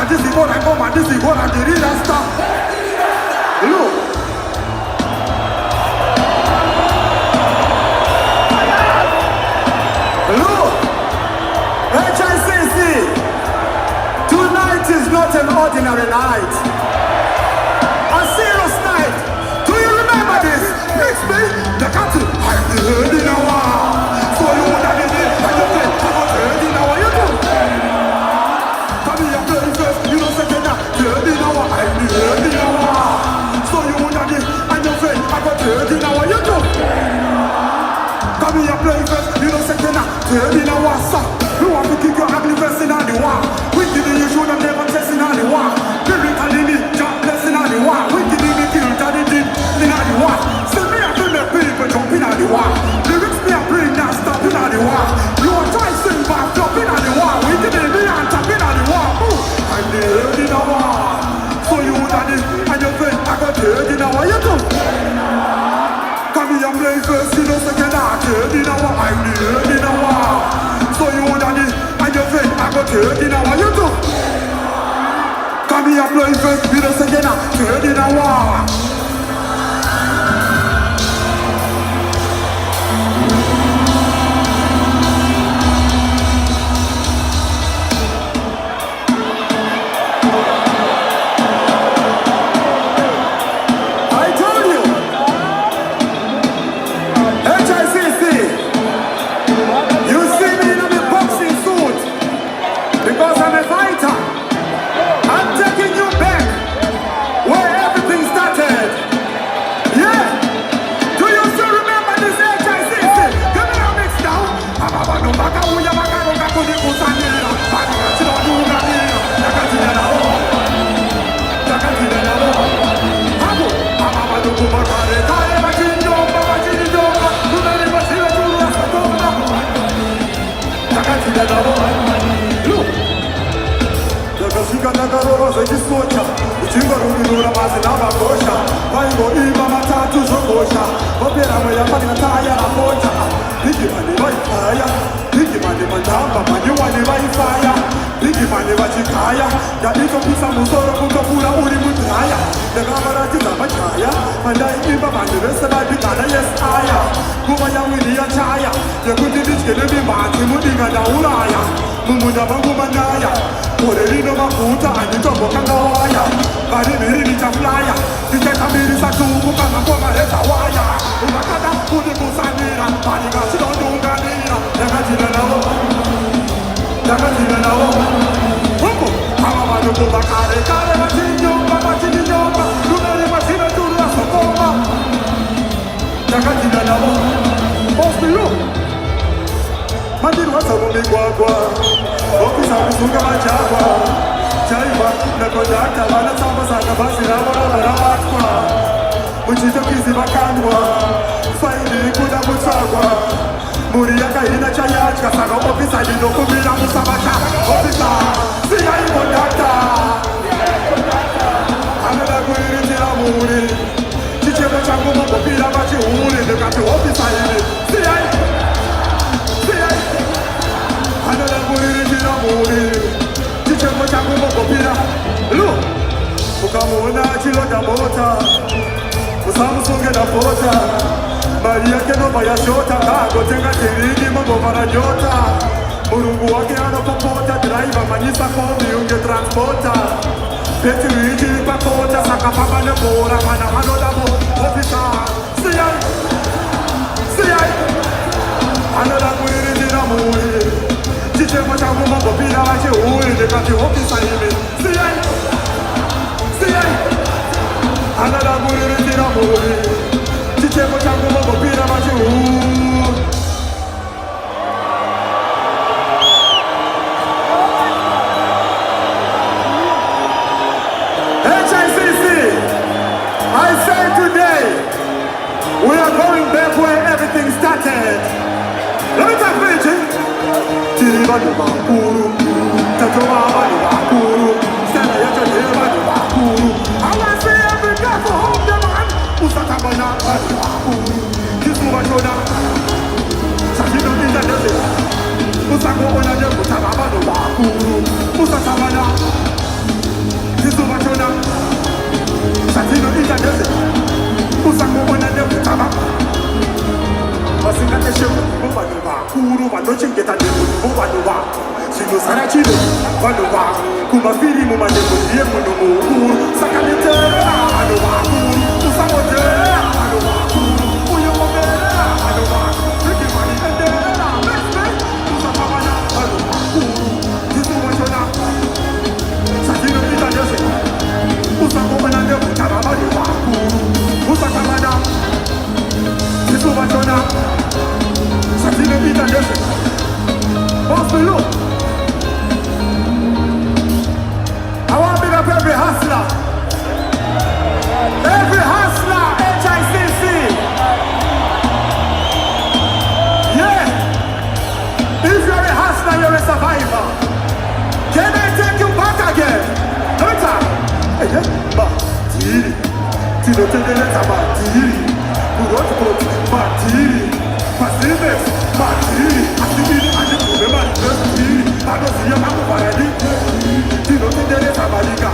this is what I go, man, this is what I did, that's stuff. Look. Look. HICC. Tonight is not an ordinary night. A serious night. Do you remember this? It's me, the country. I'm the heard in a while. So you would have been there, and you think, I'm not heard in a while. You do. Come here, play first. You don't say that. Heard in a while. I'm the heard in a while. So you would have been, and you think, I'm not heard in a while. You do. Come here, play first. You don't say that. Heard in a while, sir. You want to kick your ugly verse in the wall. We did it, you should have never tested in the wall. Spirit and in it, jump blessing on the wall. We did it, kill that it did in the wall. So me I feel the people jumping on the wall. Lyrics me I bring now stopping on the wall. You are trying to sing back, jumping on the wall. We did it, me and tapping on the wall. I'm the heard in the wall. So you would have it, and you think I got heard in the wall. You do. Come here, play first, you know second I heard in the wall. I'm the heard in the wall. So you would have it, and you think I got heard in the wall. You do. Come here, play first, you know second I heard in the wall. wakuru vanochengeta ndebvu vanova zvinosara chino vanova kumafirimu mandebvu ndiye munhu mukuru saka netera vanova kuru usamotera vanova kuru uyomomera vanova zvikimaniendera mesme usamavana vanova kuru ndisuvachona zvatinoita ndezve usangomena ndebvutava vanova kuru usakamana ndisuvachona zvatinoita ndezve Bosbelo. I want to big up every hustler. Every hustler, HICC. Yeah. If you're a hustler, you're a survivor. Can I take you back again? No time. Hey, Matiri. Tino Tendereza Matiri. Kurot, Matiri. Pacific. Matiri. Asibiri. Anosia makuvara tinotendereza malika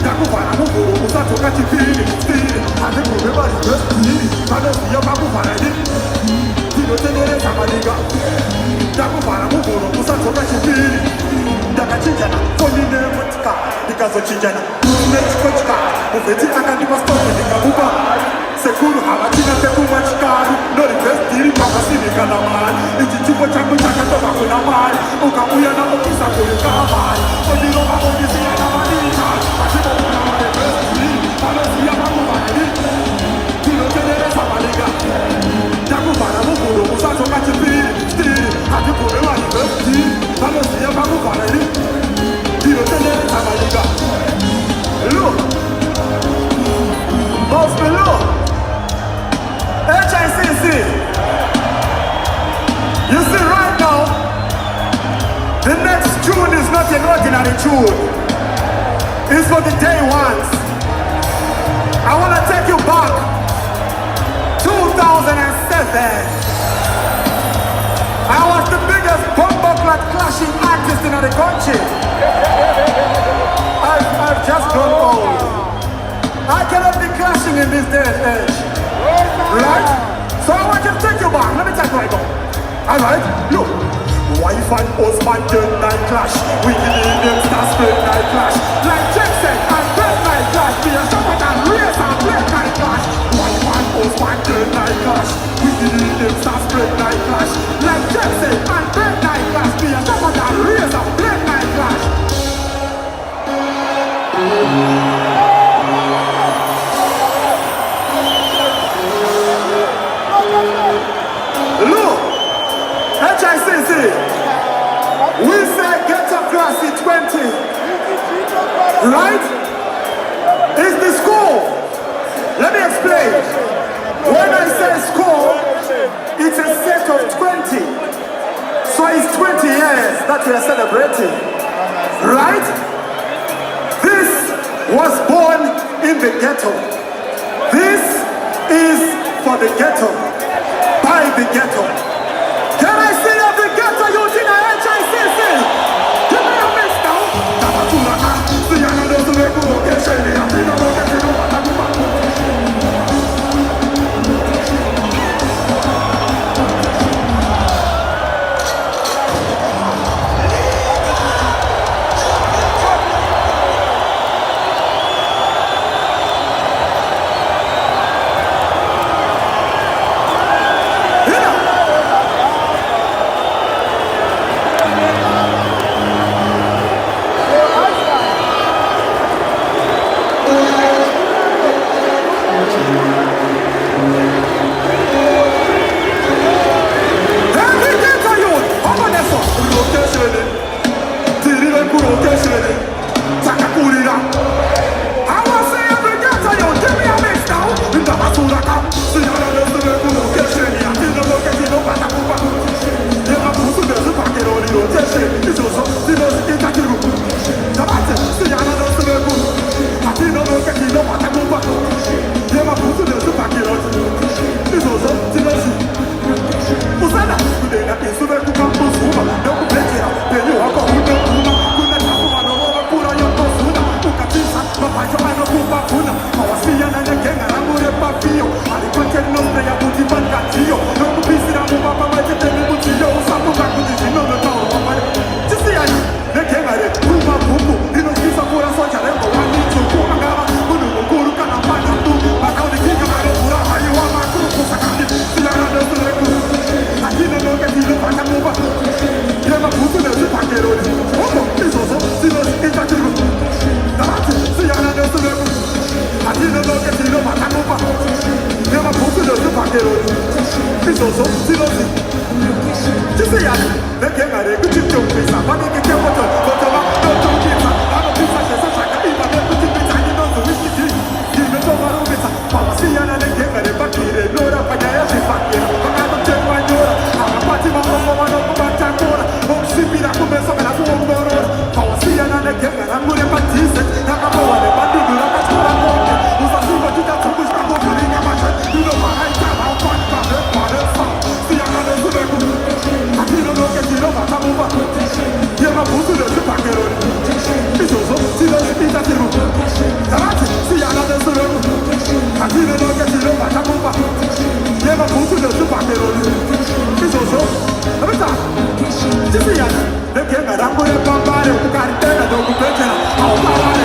takuvara muguru usatoka chipiri stiri andikuvevarivestiri anoziya makuvara tinotendereza malika takuvara muguru usatoka chipiri ndakachinjana fonine motika ndikazochinjana nechikochika muvheti akandipa stoke ndikamupa sekuru havatina pekumwa chikaru norivestiri pakasivikana mari ichi chipo changu chakatova kuna mari ukauya namukisa kuruka mari ondirova ondisiyana malika achivokuna marivestiri vanoziya vakuvari tinotendereza malika ndakuvhara muguru usatoka chipiri stiri handikuve marivestiri vanoziya vakuvari tinotendereza malika lo Bosbelo HICC. You see, right now, the next tune is not an ordinary tune. It's for the day ones. I want to take you back 2007. I was the biggest bomb-clad clashing artist in the country. I've just grown old. I cannot be clashing in this day and age. Right? So I want you to take you back. Let me take you right now. Alright? Look. Wife and husband turn night clash. We give them stars straight night clash. Like Jackson and Dead night clash. Be a shepherd and race and play night clash. Wife and husband turn night clash. We give them stars straight night clash. Like Jackson and Dead night clash. Be a shepherd and race and play night clash. HICC, we say get up class in 20, right? It's the school. Let me explain. When I say school, it's a set of 20. So it's 20 years that we are celebrating, right? This was born in the ghetto. This is for the ghetto, by the ghetto. Can I see every ghetto youth in a HICC? Give me a mix now. paccheroni. Bisoso, silosi. Just say I the game I did, good joke, pizza. But they get what but no pizza. I'm a pizza, so I can eat my good pizza. You know, so we should give it over to pizza. Papa, see, and I get my packet, no, I have a packet. I'm a check my door. I'm a party, my one of my tacora. Oh, see me, I come some and I won't go. Papa, see, and I get my good parties. I'm a boy, and I do not have to go. Who's a super to that, who's not going to match. You know, I have how fun, father, see, another super. Tiro matamuba, yema pusu de supakero. Bisoso, tiro pita tiro. Tarati, si ana de suru. Atiro no ke tiro matamuba, yema pusu de supakero. Bisoso, abita. Jisi yana, de ke ngarango e pambare, ukari tena do kupetena.